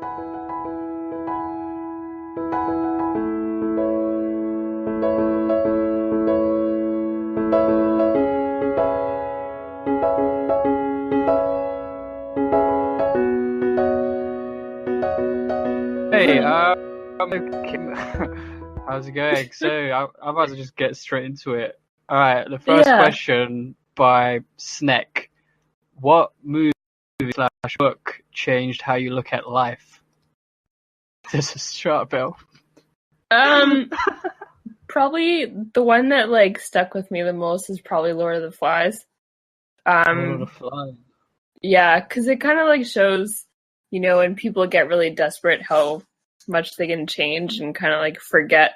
Hey, Kim, how's it going? So I might as well just get straight into it. All right, the first Yeah. question by Sneck. What movie slash book changed how you look at life? This is shut, Bill. Probably the one that like stuck with me the most is probably Lord of the Flies. Lord of the Flies. Yeah, because it kind of like shows, when people get really desperate, how much they can change and kind of like forget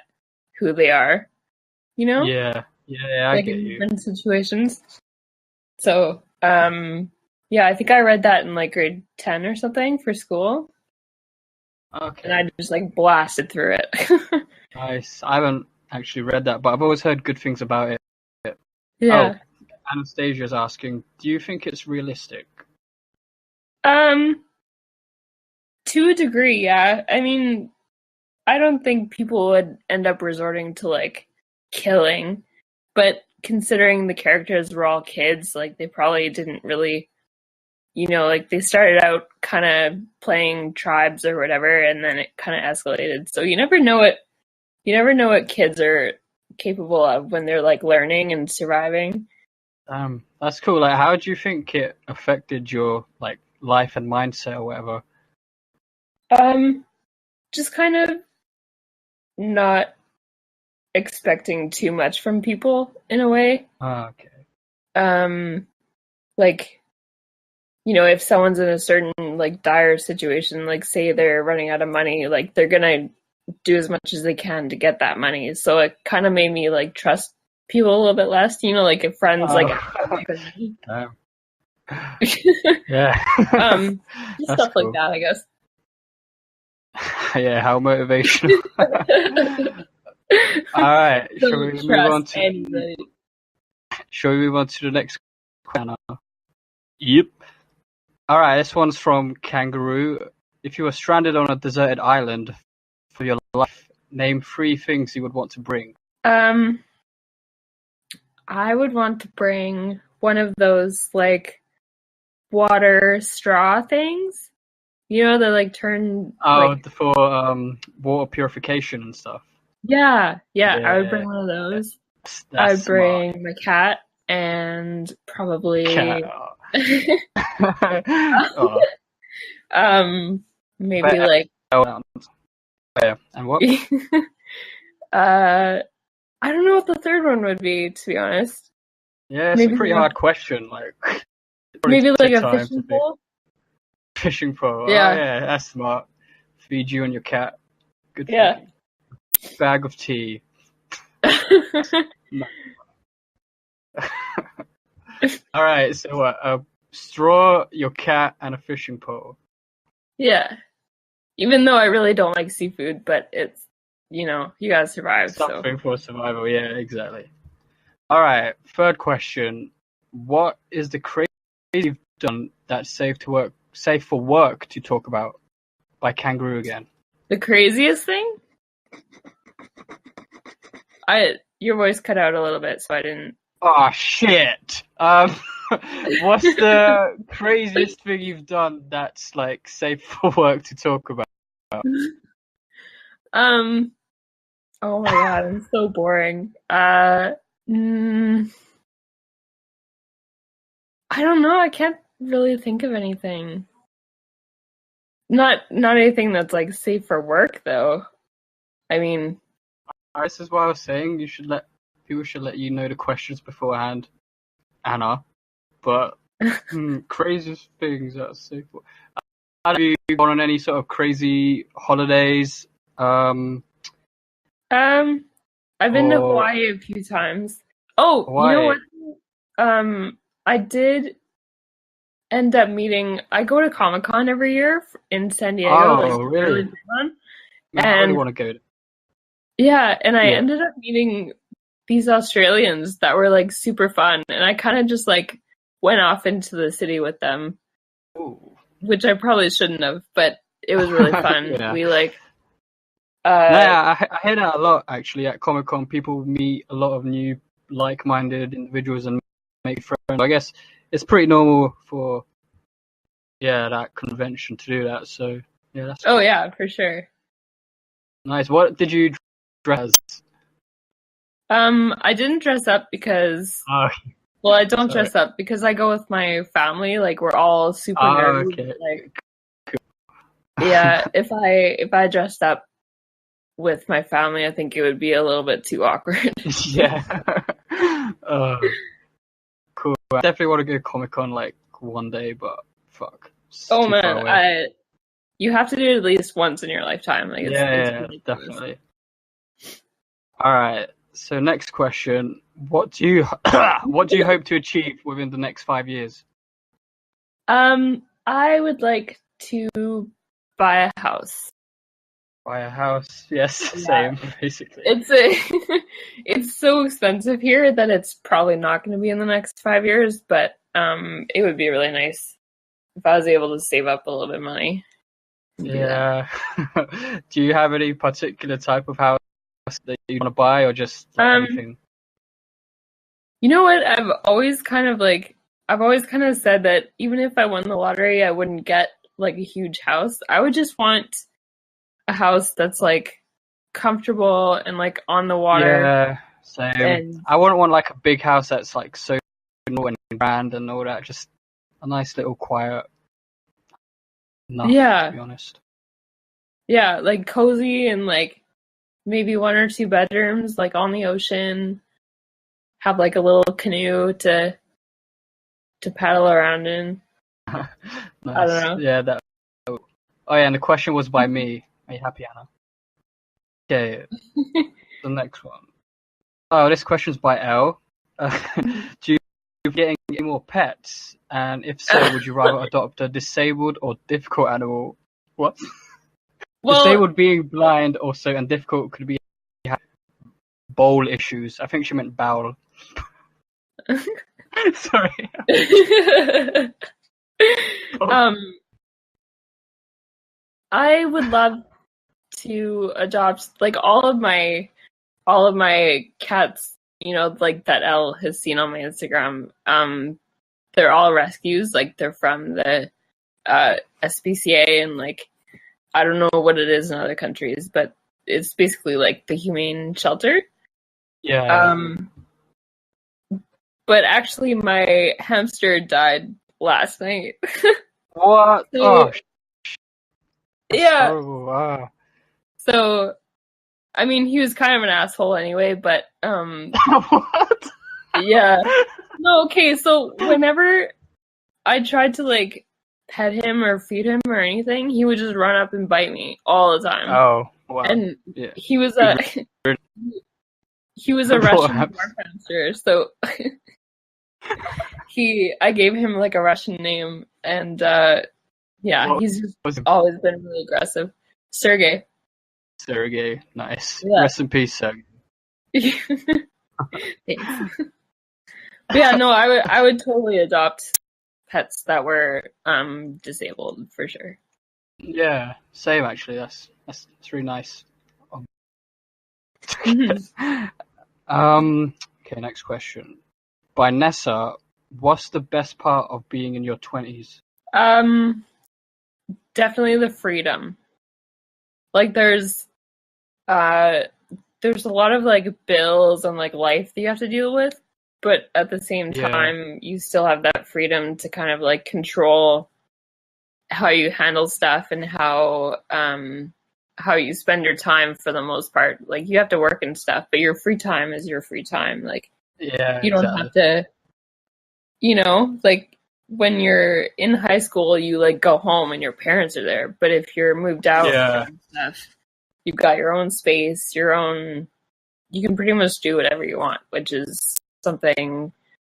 who they are, Yeah, I like get in you. different situations. So, yeah, I think I read that in like grade 10 or something for school, and Okay, I just like blasted through it. nice. I haven't actually read that, but I've always heard good things about it. Oh, Yeah. Anastasia's asking, do you think it's realistic? To a degree, yeah. I mean, I don't think people would end up resorting to like killing, but considering the characters were all kids, like they probably didn't really, like they started out kind of playing tribes or whatever, and then it kind of escalated. So you never know what kids are capable of when they're like learning and surviving. That's cool. Like, how do you think it affected your like life and mindset or whatever? Just kind of not expecting too much from people in a way. Okay. Like, if someone's in a certain like dire situation, like say they're running out of money, like they're gonna do as much as they can to get that money. So it kind of made me like trust people a little bit less, like if friends like Um, yeah. just That's stuff like cool. that, I guess. Yeah, how motivational. All right, Don't trust anybody. shall we move on to the next question? Yep. All right, this one's from Kangaroo. If you were stranded on a deserted island for your life, name 3 things you would want to bring. I would want to bring one of those like water straw things. They like turn like For water purification and stuff. yeah, I would Yeah, bring one of those. I that's would smart. bring my cat and probably Oh, maybe like and what? I don't know what the third one would be, to be honest. Yeah, it's a Maybe pretty hard question. Like, maybe like a time fishing pole. Fishing pole. Yeah. Oh yeah, that's smart. Feed you and your cat. Good. Yeah. Bag of tea. All right. So what? A straw, your cat, and a fishing pole. Yeah. Even though I really don't like seafood, but it's you gotta survive. Something for survival. Yeah, exactly. All right. Third question. What is the craziest you've done that's safe for work to talk about? By Kangaroo again. The craziest thing? Your voice cut out a little bit, so I didn't. Oh shit. What's the craziest thing you've done that's like safe for work to talk about? Oh my god, I'm so boring. I don't know. I can't really think of anything. Not anything that's like safe for work though. I mean, This is what I was saying. People should let you know the questions beforehand, Anna. But craziest things that's safe for. Have you gone on any sort of crazy holidays? I've been to Hawaii a few times. Oh, Hawaii. You know what? I did end up meeting. I go to Comic-Con every year in San Diego. Oh, really? Big one. I really want to go. Yeah, and I ended up meeting these Australians that were like super fun, and I kind of just like went off into the city with them, Ooh. which I probably shouldn't have, but it was really fun. Yeah. We like Yeah, I hear that a lot actually at Comic-Con. People meet a lot of new like-minded individuals and make friends. I guess it's pretty normal for that convention to do that. So yeah, that's oh cool. yeah, for sure. Nice. What did you dress as? I didn't dress up because Oh, well, I don't sorry. dress up because I go with my family. Like we're all super nerdy. Okay. Like yeah, if I dressed up with my family, I think it would be a little bit too awkward. Yeah. Cool. I definitely want to go Comic-Con like one day, but fuck. It's Oh too far man, away. you have to do it at least once in your lifetime. Like it's Yeah, ridiculous. definitely. All right. So next question: what do you hope to achieve within the next 5 years? I would like to buy a house. Buy a house. Yes, Yeah. same, basically. It's so expensive here that it's probably not going to be in the next 5 years, but it would be really nice if I was able to save up a little bit of money. Yeah. Do you have any particular type of house that you want to buy, or just like anything? You know what? I've always kind of said that even if I won the lottery, I wouldn't get like a huge house. I would just want a house that's like comfortable and like on the water. Yeah, same. And I wouldn't want like a big house that's like so and grand and all that. Just a nice little quiet enough, to be honest. yeah, like cozy and like maybe 1 or 2 bedrooms, like on the ocean. Have like a little canoe to paddle around in. Nice. I don't know. Yeah, that. Oh yeah, and the question was by me. Are you happy, Anna? Okay, the next one. Oh, this question's by L. Do you get any more pets? And if so, would you rather adopt a disabled or difficult animal? What? Well, disabled being blind also, and difficult could be bowel issues. I think she meant bowel. Sorry. I would love to adopt like all of my cats, you know, like that Elle has seen on my Instagram. They're all rescues, like they're from the SPCA, and like I don't know what it is in other countries, but it's basically like the humane shelter. Yeah. But actually, my hamster died last night. What? So, yeah. Horrible. Wow. So, I mean, he was kind of an asshole anyway, but What? yeah. No, okay. So whenever I tried to like pet him or feed him or anything, he would just run up and bite me all the time. Oh, wow. And yeah. he was a Russian dwarf hamster, so I gave him like a Russian name, and he's just always been really aggressive. Sergey, nice. Yeah. Rest in peace, Sergey. Thanks. But yeah, no, I would totally adopt pets that were disabled for sure. Yeah, same actually. That's really nice. Okay, next question. By Nessa, what's the best part of being in your 20s? Definitely the freedom. Like there's a lot of like bills and like life that you have to deal with, but at the same time you still have that freedom to kind of like control how you handle stuff and how you spend your time for the most part. Like you have to work and stuff, but your free time is your free time. Like you don't have to, you know, like when you're in high school, you like go home and your parents are there. But if you're moved out and stuff, you've got your own space, you can pretty much do whatever you want, which is something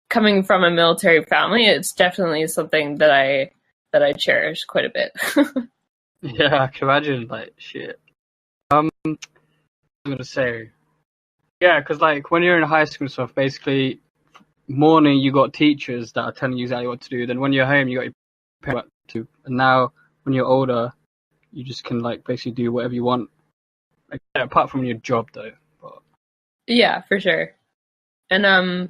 coming from a military family. It's definitely something that I cherish quite a bit. Yeah, I can imagine, like, shit. I'm gonna say, yeah, because like when you're in high school and stuff, basically, morning you got teachers that are telling you exactly what to do. Then when you're home, you got your parents to. And now when you're older, you just can like basically do whatever you want. Like, apart from your job, though. But... Yeah, for sure. And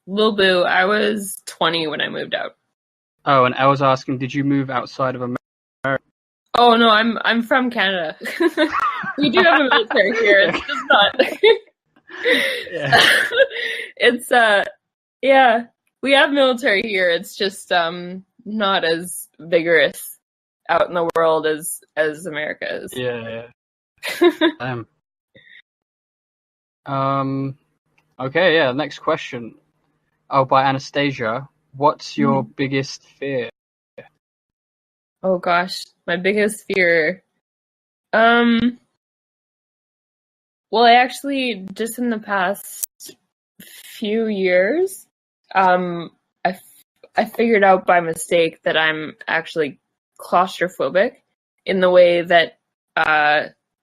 Lil Boo, I was 20 when I moved out. Oh, and I was asking, did you move outside of America? Oh no, I'm from Canada. We do have a military here. It's just not. Yeah. It's yeah, we have military here. It's just not as vigorous out in the world as America is. Yeah. Okay, yeah, next question. Oh, by Anastasia. What's your biggest fear? Oh gosh, my biggest fear. Well, I actually just in the past few years, I figured out by mistake that I'm actually claustrophobic in the way that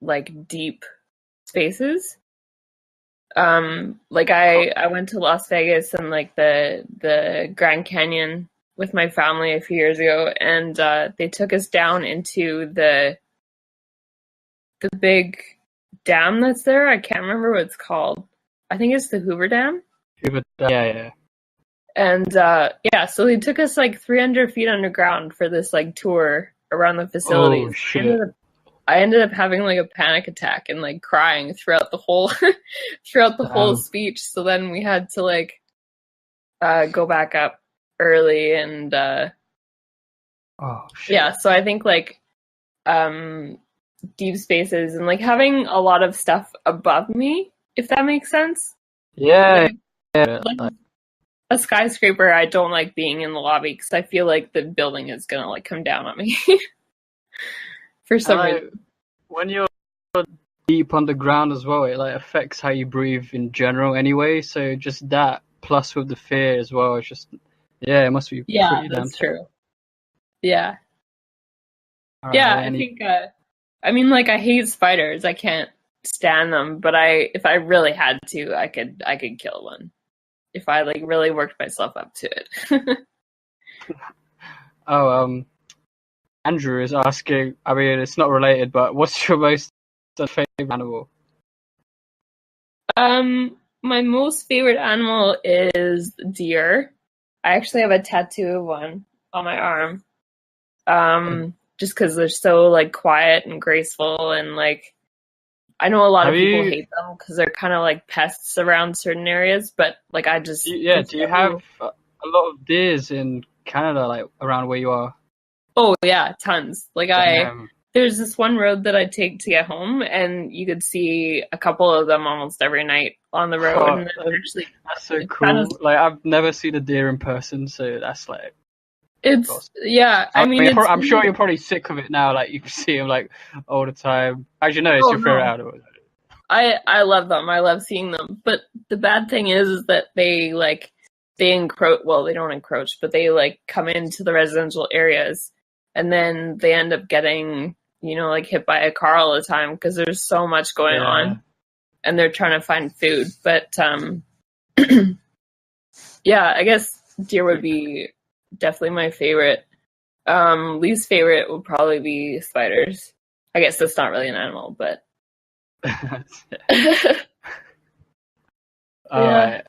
like deep spaces. Like I went to Las Vegas and like the Grand Canyon with my family a few years ago, and they took us down into the big dam that's there. I can't remember what it's called. I think it's the Hoover Dam. Yeah. And yeah, so they took us like 300 feet underground for this like tour around the facilities. Oh shit! I ended up having like a panic attack and like crying throughout the whole whole speech. So then we had to like go back up early and oh shit. Yeah. So I think like deep spaces and like having a lot of stuff above me, if that makes sense. Yeah. Like a skyscraper, I don't like being in the lobby because I feel like the building is gonna like come down on me. For some reason. When you're deep underground as well, it like affects how you breathe in general anyway. So just that plus with the fear as well, it's just it must be pretty damn that's true. Yeah. Right, yeah, I think I mean like I hate spiders. I can't stand them, but if I really had to, I could kill one. If I like really worked myself up to it. Andrew is asking, I mean, it's not related, but what's your most favorite animal? My most favorite animal is deer. I actually have a tattoo of one on my arm. Just because they're so like quiet and graceful, and like I know a lot of people hate them because they're kind of like pests around certain areas, but like I just do you have a lot of deers in Canada, like around where you are? Oh yeah, tons. Like there's this one road that I take to get home, and you could see a couple of them almost every night on the road. Oh, and that's so cool. Like I've never seen a deer in person, so that's like it's awesome. Yeah. I mean I'm sure you're probably sick of it now. Like you see them like all the time. As you know, it's your favorite animal. I love them. I love seeing them. But the bad thing is that they encroach. Well, they don't encroach, but they like come into the residential areas. And then they end up getting, like hit by a car all the time because there's so much going on, and they're trying to find food. But yeah, I guess deer would be definitely my favorite. Least favorite would probably be spiders. I guess that's not really an animal, but yeah.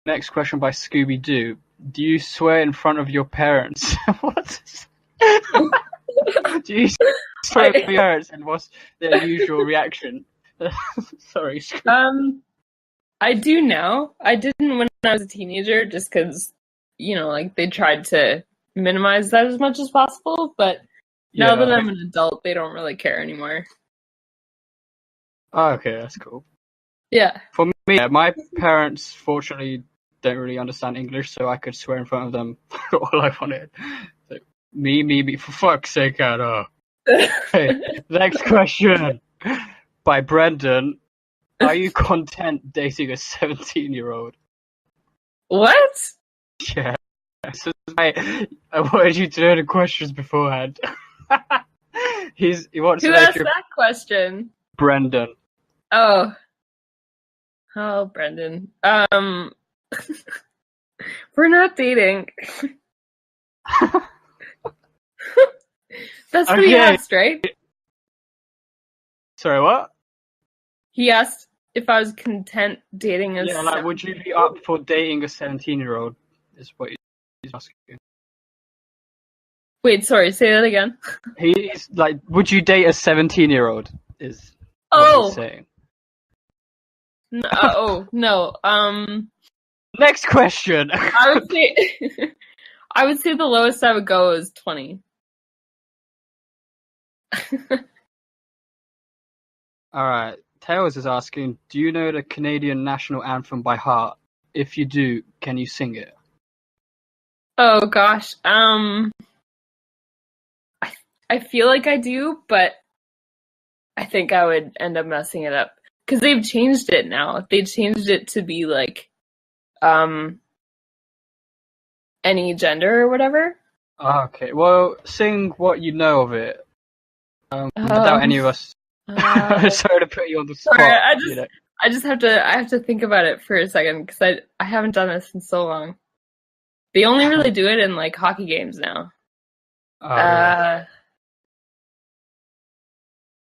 Next question by Scooby Doo. Do you swear in front of your parents? What? Do you swear in front of your parents, and what's their usual reaction? Sorry. I do now. I didn't when I was a teenager, just because like they tried to minimize that as much as possible. But now that I'm an adult, they don't really care anymore. Oh, okay, that's cool. Yeah. For me, my parents fortunately don't really understand English, so I could swear in front of them all I wanted. So, me, for fuck's sake, Anna. Okay, next question by Brendan. Are you content dating a 17-year-old? What? Yeah. So I wanted you to know the questions beforehand. He wants Who to know asked that question? Brendan. Oh, Brendan. We're not dating. That's what he Okay. asked, right? Sorry, what? He asked if I was content dating a Yeah, like, would you be up for dating a 17-year-old? Is what he's asking. Wait, sorry, say that again. He's like, would you date a 17-year-old? Is what he's saying. No. Next question. I would say, I would say the lowest I would go is 20. All right. Tails is asking, do you know the Canadian national anthem by heart? If you do, can you sing it? Oh gosh. I feel like I do, but I think I would end up messing it up because they've changed it now. They changed it to be like, any gender or whatever. Okay. Well, sing what you know of it. Without any of us. Sorry to put you on the spot. Sorry, I have to think about it for a second because I haven't done this in so long. They only really do it in like hockey games now.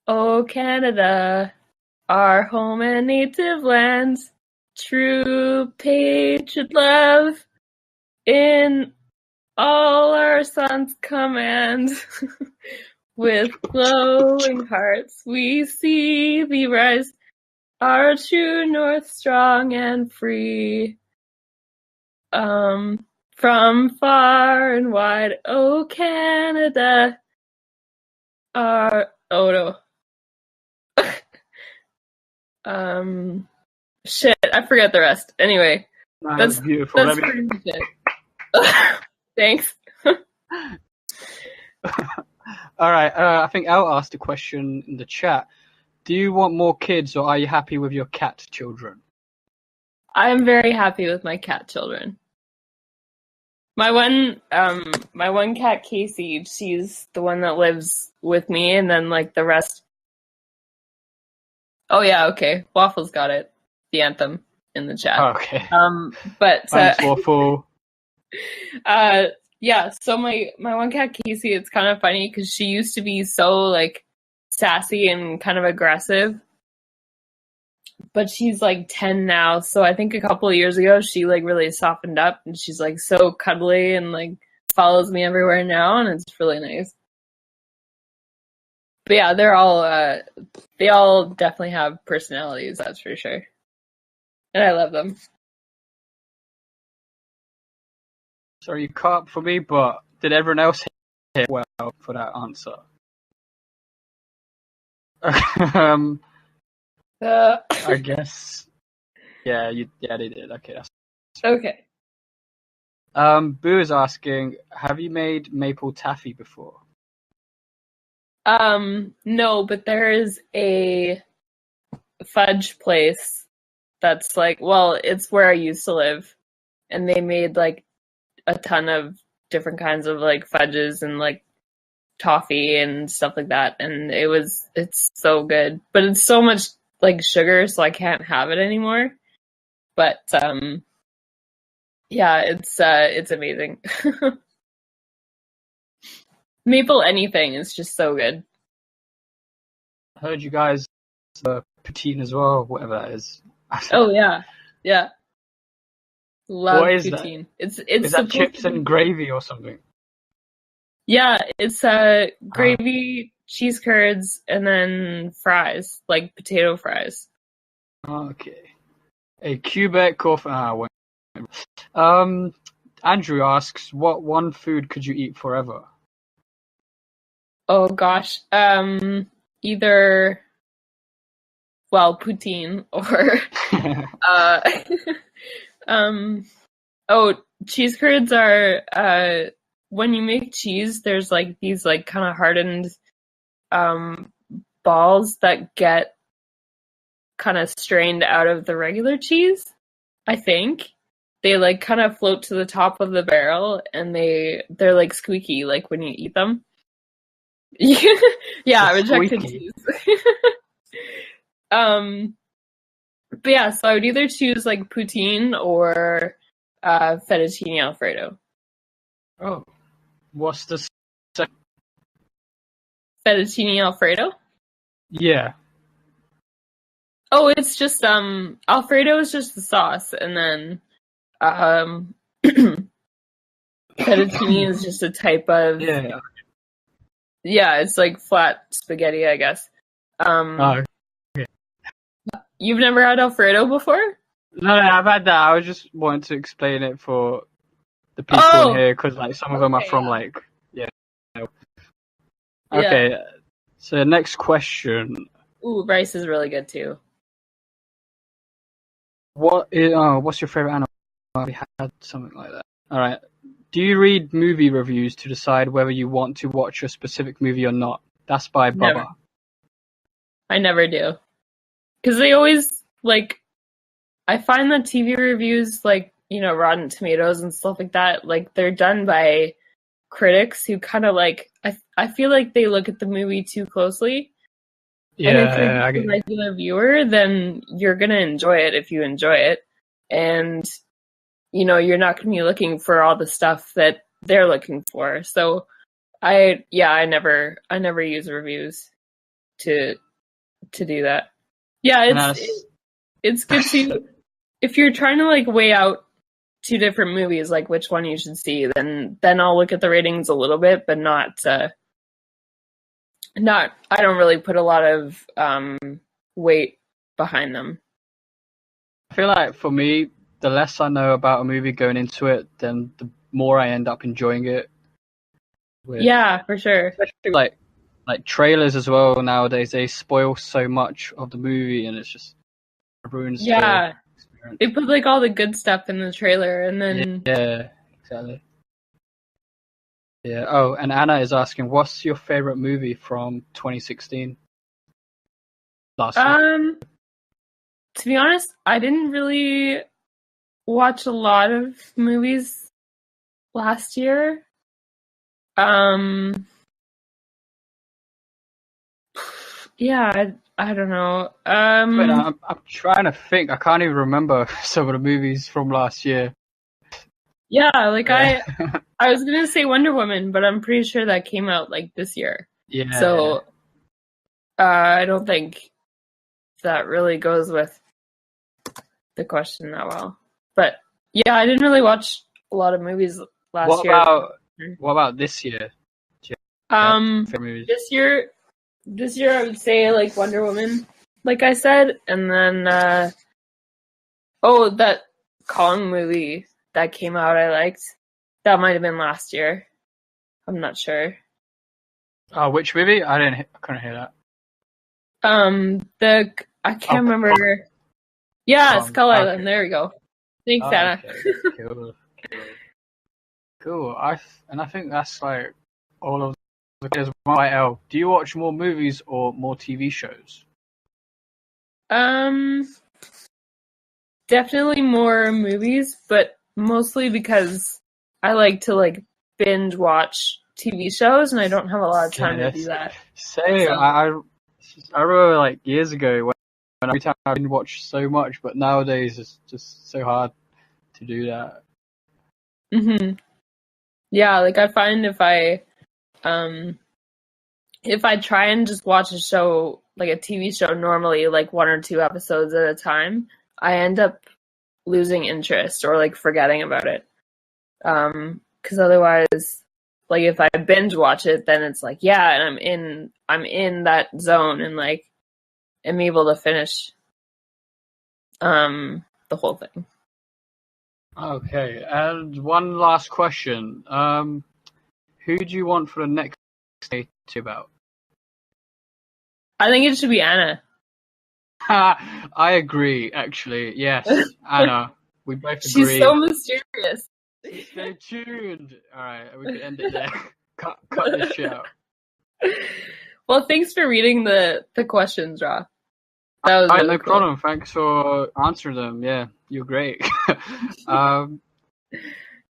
Oh Canada, our home and native lands, true patriot love, in all our sons' command. With glowing hearts we see thee rise, our true north strong and free. From far and wide, oh Canada, shit, I forget the rest. Anyway, that's beautiful. That's pretty much it. Thanks. All right. I think Al asked a question in the chat. Do you want more kids, or are you happy with your cat children? I am very happy with my cat children. My one cat Casey, she's the one that lives with me, and then like the rest. Oh yeah, okay. Waffles got it. The anthem in the chat. Okay. But thanks, Waffle. Yeah. So my one cat Casey, it's kind of funny because she used to be so like sassy and kind of aggressive, but she's like 10 now. So I think a couple of years ago she like really softened up, and she's like so cuddly and like follows me everywhere now, and it's really nice. But yeah, they all definitely have personalities, that's for sure. And I love them. Sorry, you cut up for me, but did everyone else hit well for that answer? I guess. Yeah, they did. Okay, that's okay. Boo is asking, have you made maple taffy before? No, but there is a fudge place that's like, well, it's where I used to live, and they made like a ton of different kinds of like fudges and like toffee and stuff like that, and it's so good, but it's so much like sugar, so I can't have it anymore. But yeah, it's amazing. Maple anything is just so good. I heard you guys poutine as well, whatever that is. Oh yeah. Love what is poutine. That? It's is that chips and gravy or something? Yeah, it's gravy, cheese curds, and then fries, like potato fries. Okay. A Quebec or Andrew asks, what one food could you eat forever? Oh gosh. Either poutine or cheese curds are when you make cheese, there's like these like kind of hardened balls that get kind of strained out of the regular cheese. I think they like kind of float to the top of the barrel, and they're like squeaky like when you eat them. Yeah, rejected cheese. But yeah, so I would either choose like poutine or fettuccine alfredo. Oh, what's the second? Fettuccine Alfredo? Yeah. Oh, it's just Alfredo is just the sauce, and then fettuccine is just a type of Yeah. it's like flat spaghetti, I guess. Oh, You've never had Alfredo before? no, I've had that. I was just wanting to explain it for the people in here because like some of them are from like yeah. Okay. Yeah. So next question. Ooh, rice is really good too. What's your favorite animal? We had something like that. All right. Do you read movie reviews to decide whether you want to watch a specific movie or not? That's by Never. Bubba. I never do. Because they always, like, I find that TV reviews, like, you know, Rotten Tomatoes and stuff like that, like, they're done by critics who kind of, like, I feel like they look at the movie too closely. And if you're I a get it. regular viewer, then you're going to enjoy it if you enjoy it. And, you know, you're not going to be looking for all the stuff that they're looking for. So, I never use reviews to do that. Yeah, it's good to, if you're trying to like weigh out two different movies, like which one you should see, then I'll look at the ratings a little bit, but not I don't really put a lot of weight behind them. I feel like for me, the less I know about a movie going into it, then the more I end up enjoying it. Yeah, for sure. Especially like trailers as well nowadays, they spoil so much of the movie, and it's just ruins the experience. They put like all the good stuff in the trailer, and then Yeah, exactly. Yeah. Oh, and Anna is asking, what's your favorite movie from 2016? Last year. To be honest, I didn't really watch a lot of movies last year. Yeah, I don't know. Wait, I'm trying to think. I can't even remember some of the movies from last year. Yeah, like Yeah. I was gonna say Wonder Woman, but I'm pretty sure that came out like this year. Yeah. So I don't think that really goes with the question that well. But yeah, I didn't really watch a lot of movies last year. What about this year? This year I would say like Wonder Woman, like I said, and then that Kong movie that came out I liked. That might have been last year. I'm not sure. Which movie? I couldn't hear that. I can't remember. Yeah, Skull Island. Okay. There we go. Thanks, Anna. Okay. Cool. I think that's like all of the kids. YL. Do you watch more movies or more TV shows? Definitely more movies, but mostly because I like to like binge watch TV shows, and I don't have a lot of time to do that. Same. So. I remember like years ago when every time I binge watch so much, but nowadays it's just so hard to do that. Yeah, like I find if I try and just watch a show, like a TV show normally, like 1 or 2 episodes at a time, I end up losing interest or like forgetting about it. Because otherwise, like if I binge watch it, then it's like, yeah, and I'm in that zone and like am able to finish the whole thing. Okay, and one last question. Who do you want for the next day to about? I think it should be Anna. I agree, actually. Yes, Anna. We both agree. She's so mysterious. Stay tuned. Alright, we can end it there. cut this shit out. Well, thanks for reading the questions, Ra. That was really no cool. problem. Thanks for answering them. Yeah, you're great. Yeah,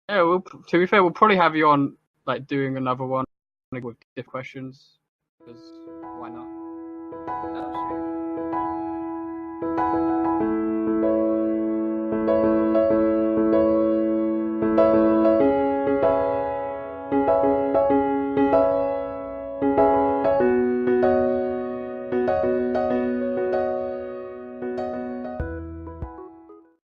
to be fair, we'll probably have you on, like, doing another one with different questions. Because why not? Oh, sure.